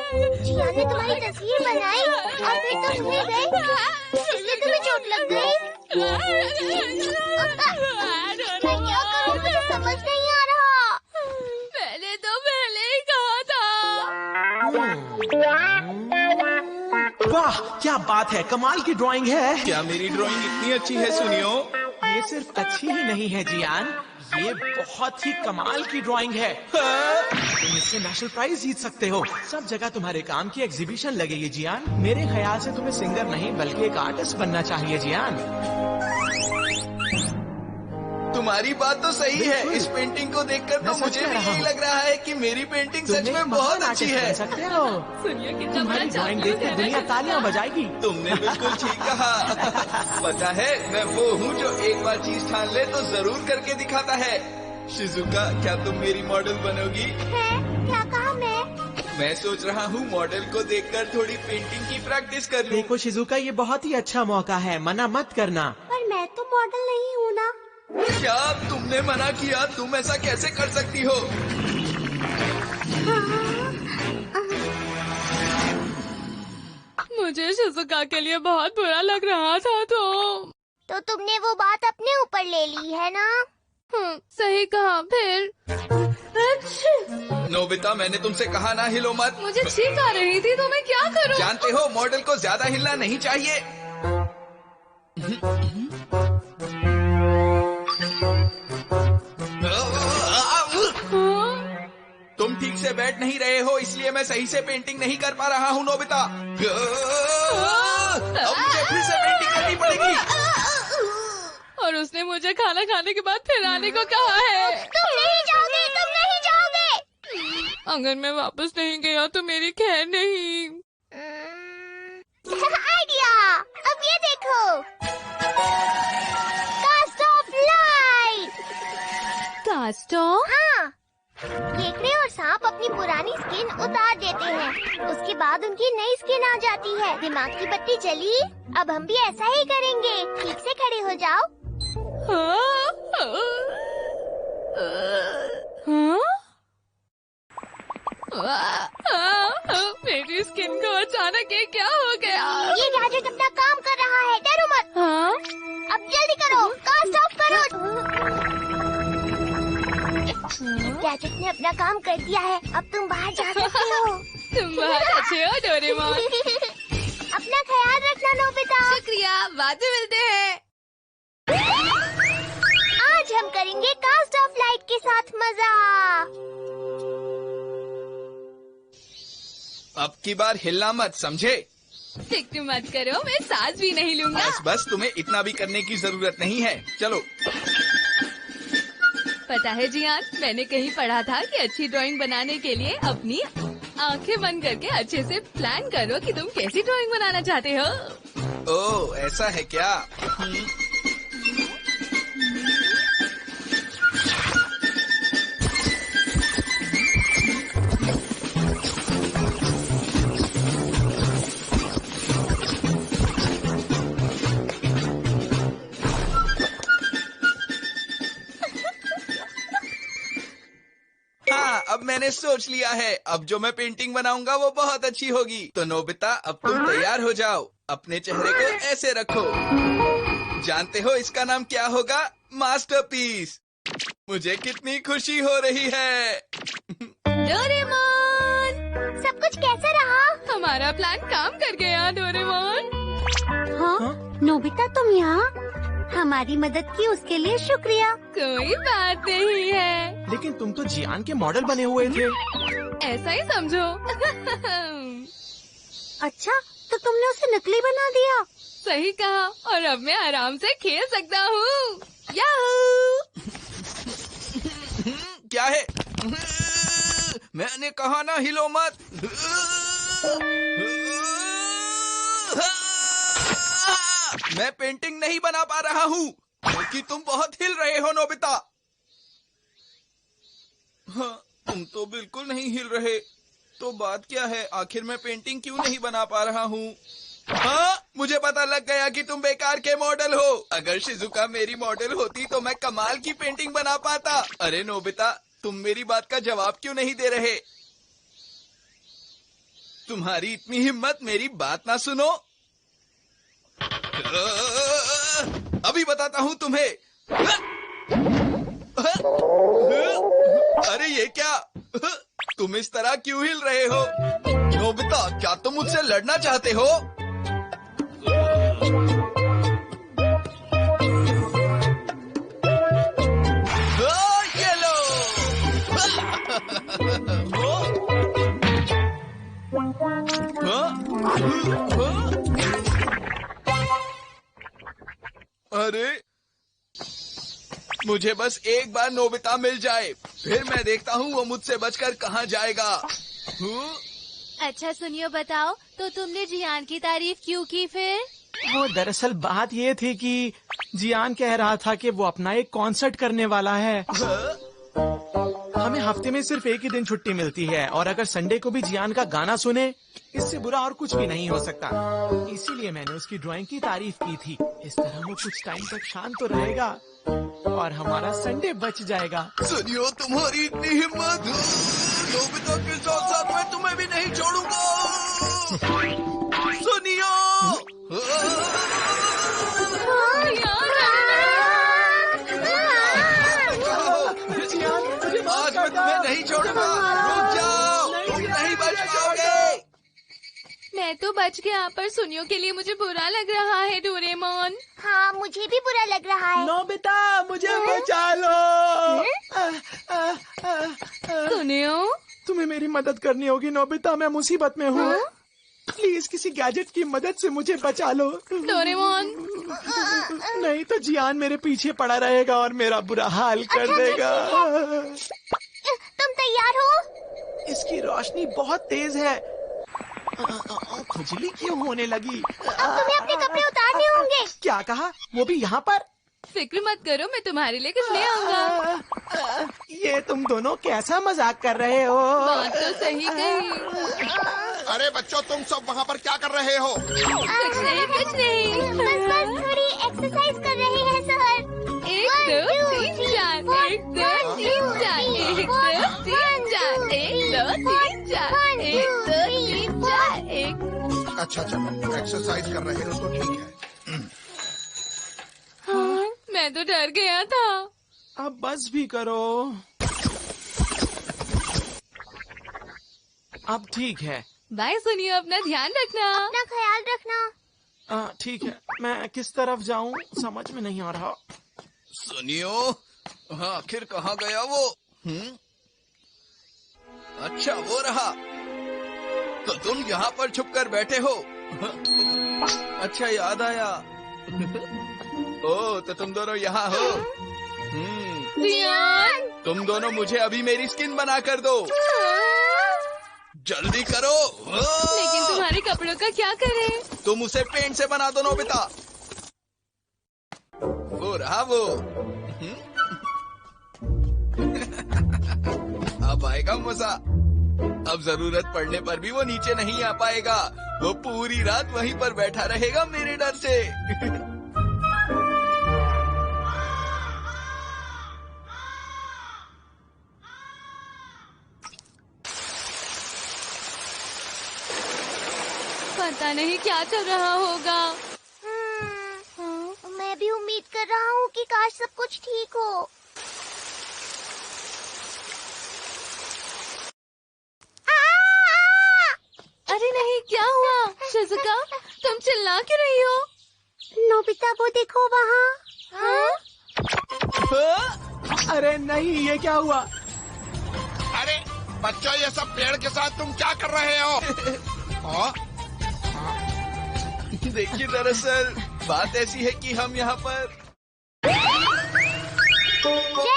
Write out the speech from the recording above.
जिया ने तुम्हारी तस्वीर बनाई और फिर तुम गिर गए, इसलिए तुम्हें चोट लग गई। मैं क्या करूं, मुझे समझ नहीं आ रहा। मैंने तो पहले ही कहा था। वाह, क्या बात है, कमाल की ड्राइंग है। क्या मेरी ड्राइंग इतनी अच्छी है सुनियो? ये सिर्फ अच्छी ही नहीं है जियान, ये बहुत ही कमाल की ड्राइंग है। तुम इससे नेशनल प्राइज जीत सकते हो। सब जगह तुम्हारे काम की एग्जीबिशन लगेगी जियान। मेरे ख्याल से तुम्हें सिंगर नहीं बल्कि एक आर्टिस्ट बनना चाहिए जियान। तुम्हारी बात तो सही है। इस पेंटिंग को देखकर तो मुझे भी यही लग रहा है कि मेरी पेंटिंग सच में बहुत अच्छी है। सकते हो, सुनिए कितना तुम्हारी बड़ा ड्राइंग देखकर दुनिया तालियां बजाएगी। तुमने बिल्कुल ठीक कहा। पता है, मैं वो हूँ जो एक बार चीज ठान ले तो जरूर करके दिखाता है। शिजुका, क्या तुम मेरी मॉडल बनोगी? है? क्या कहा मैं सोच रहा हूँ मॉडल को देखकर थोड़ी पेंटिंग की प्रैक्टिस कर लूं। देखो शिजुका, ये बहुत ही अच्छा मौका है, मना मत करना। पर मैं तो मॉडल नहीं हूँ ना। क्या तुमने मना किया? तुम ऐसा कैसे कर सकती हो? मुझे शिजुका के लिए बहुत बुरा लग रहा था। तो तुमने वो बात अपने ऊपर ले ली है ना? सही कहा। फिर नोबिता, मैंने तुमसे कहा ना हिलो मत। मुझे छींक आ रही थी तो मैं क्या करूं? जानते हो, मॉडल को ज्यादा हिलना नहीं चाहिए। तुम ठीक से बैठ नहीं रहे हो, इसलिए मैं सही से पेंटिंग नहीं कर पा रहा हूँ नोबिता। अब मुझे फिर से पेंटिंग करनी पड़ेगी। और उसने मुझे खाना खाने के बाद फिर आने को कहा है। तुम नहीं जाओगे, तुम नहीं जाओगे। अगर मैं वापस नहीं गया तो मेरी खैर नहीं। आइडिया, अब ये देखो, cast off light. Cast off? हाँ, केकड़े और सांप अपनी पुरानी स्किन उतार देते हैं, उसके बाद उनकी नई स्किन आ जाती है। दिमाग की बत्ती जली, अब हम भी ऐसा ही करेंगे। ठीक से खड़े हो जाओ। मेरी स्किन को अचानक ये क्या हो गया? ये गैजेट अपना काम कर रहा है, डरो मत। हाँ? अब जल्दी करो, कास्ट ऑफ करो। गैजेट ने अपना काम कर दिया है, अब तुम बाहर जा सकते हो। तुम बहुत अच्छे हो डोरेमोन। अपना ख्याल रखना नोबिता। शुक्रिया, बाद में मिलते हैं। आज हम करेंगे कास्ट ऑफ लाइट के साथ मजा। अब की बार हिलना मत, समझे? फिक्र मत करो, मैं सांस भी नहीं लूंगा। बस तुम्हें इतना भी करने की जरूरत नहीं है। चलो। पता है जियान, मैंने कहीं पढ़ा था कि अच्छी ड्राइंग बनाने के लिए अपनी आंखें बंद करके अच्छे से प्लान करो कि तुम कैसी ड्राइंग बनाना चाहते हो। ओह, ऐसा है क्या? हाँ, अब मैंने सोच लिया है। अब जो मैं पेंटिंग बनाऊंगा वो बहुत अच्छी होगी। तो नोबिता, अब तुम तैयार हो जाओ। अपने चेहरे को ऐसे रखो। जानते हो इसका नाम क्या होगा? मास्टरपीस। मुझे कितनी खुशी हो रही है। डोरेमोन, सब कुछ कैसा रहा? हमारा प्लान काम कर गया डोरेमोन। हाँ? नोबिता, तुम यहाँ? हमारी मदद की उसके लिए शुक्रिया। कोई बात नहीं है। लेकिन तुम तो जियान के मॉडल बने हुए थे। ऐसा ही समझो। अच्छा, तो तुमने उसे नकली बना दिया। सही कहा, और अब मैं आराम से खेल सकता हूँ। याहू! क्या है? मैंने कहा ना हिलो मत। मैं पेंटिंग नहीं बना पा रहा हूँ क्योंकि तुम बहुत हिल रहे हो नोबिता। हाँ, तुम तो बिल्कुल नहीं हिल रहे। तो बात क्या है? आखिर मैं पेंटिंग क्यों नहीं बना पा रहा हूँ? हाँ, मुझे पता लग गया कि तुम बेकार के मॉडल हो। अगर शिजुका मेरी मॉडल होती तो मैं कमाल की पेंटिंग बना पाता। अरे नोबिता, तुम मेरी बात का जवाब क्यों नहीं दे रहे? तुम्हारी इतनी हिम्मत, मेरी बात ना सुनो। अभी बताता हूँ तुम्हें। अरे ये क्या, तुम इस तरह क्यों हिल रहे हो? नोबिता, क्या तुम मुझसे लड़ना चाहते हो? ये लो। अरे मुझे बस एक बार नोबिता मिल जाए, फिर मैं देखता हूँ वो मुझसे बचकर कहाँ जाएगा। अच्छा सुनियो, बताओ तो तुमने जियान की तारीफ क्यों की फिर? वो दरअसल बात ये थी कि जियान कह रहा था कि वो अपना एक कॉन्सर्ट करने वाला है। हमें हफ्ते में सिर्फ एक ही दिन छुट्टी मिलती है और अगर संडे को भी जियान का गाना सुने, इससे बुरा और कुछ भी नहीं हो सकता। इसीलिए मैंने उसकी ड्राइंग की तारीफ की थी। इस तरह वो कुछ टाइम तक शांत तो रहेगा और हमारा संडे बच जाएगा। सुनियो, तुम्हारी इतनी हिम्मत, नोबिता के साथ साथ मैं तुम्हें भी नहीं छोड़ूंगा। सुनियो, आज मैं तुम्हें नहीं छोड़ूंगा। रुक जाओ, नहीं बच पाओगे। मैं तो बच गया, पर सुनियो के लिए मुझे बुरा लग रहा है डोरेमोन। हाँ, मुझे भी बुरा लग रहा है। नोबिता, मुझे बचा लो। सुनियो, तुम्हें मेरी मदद करनी होगी नोबिता, मैं मुसीबत में हूँ। प्लीज किसी गैजेट की मदद से मुझे बचा लो। डोरेमोन। नहीं तो जियान मेरे पीछे पड़ा रहेगा और मेरा बुरा हाल कर देगा। तुम तैयार हो? इसकी रोशनी बहुत तेज है। खुजली क्यों होने लगी? अब तुम्हें अपने कपड़े उतारने होंगे। क्या कहा? वो भी यहाँ पर? फिक्र मत करो, मैं तुम्हारे लिए कुछ ले आऊंगा। ये तुम दोनों कैसा मजाक कर रहे हो? बात तो सही कही। अरे बच्चों, तुम सब वहाँ पर क्या कर रहे हो? कुछ नहीं, कुछ नहीं। बस थोड़ी एक्सरसाइज कर रहे हैं सर। 1 2 3 4, 1 2 3 4, 1 2 3 4, 1 2 3 4, 1 2 3 4, 1। अच्छा, एक्सरसाइज कर रहे हो तो ठीक है। हाँ, मैं तो डर गया था। अब बस भी करो। अब ठीक है। बाय सुनियो, अपना ध्यान रखना। अपना ख्याल रखना। ठीक है, मैं किस तरफ जाऊं समझ में नहीं आ रहा। सुनियो, हाँ, आखिर कहाँ गया वो? अच्छा, वो रहा। तो तुम यहाँ पर छुप कर बैठे हो? अच्छा, याद आया। ओ, तो तुम दोनों यहाँ हो। जियान। तुम दोनों मुझे अभी मेरी स्किन बना कर दो। जल्दी करो। लेकिन तुम्हारे कपड़ों का क्या करें? तुम उसे पेंट से बना दो नोबिता। वो रहा वो। अब आएगा मजा। अब जरूरत पड़ने पर भी वो नीचे नहीं आ पाएगा। वो पूरी रात वहीं पर बैठा रहेगा मेरे डर से। पता नहीं क्या चल रहा होगा। मैं भी उम्मीद कर रहा हूँ कि काश सब कुछ ठीक हो। अरे नहीं, क्या हुआ? शिज़ुका, तुम चिल्ला क्यों रही हो? नोबिता, वो देखो वहाँ। अरे नहीं, ये क्या हुआ? अरे बच्चों, ये सब पेड़ के साथ तुम क्या कर रहे हो? देखिए, दरअसल बात ऐसी है कि हम यहाँ पर। जय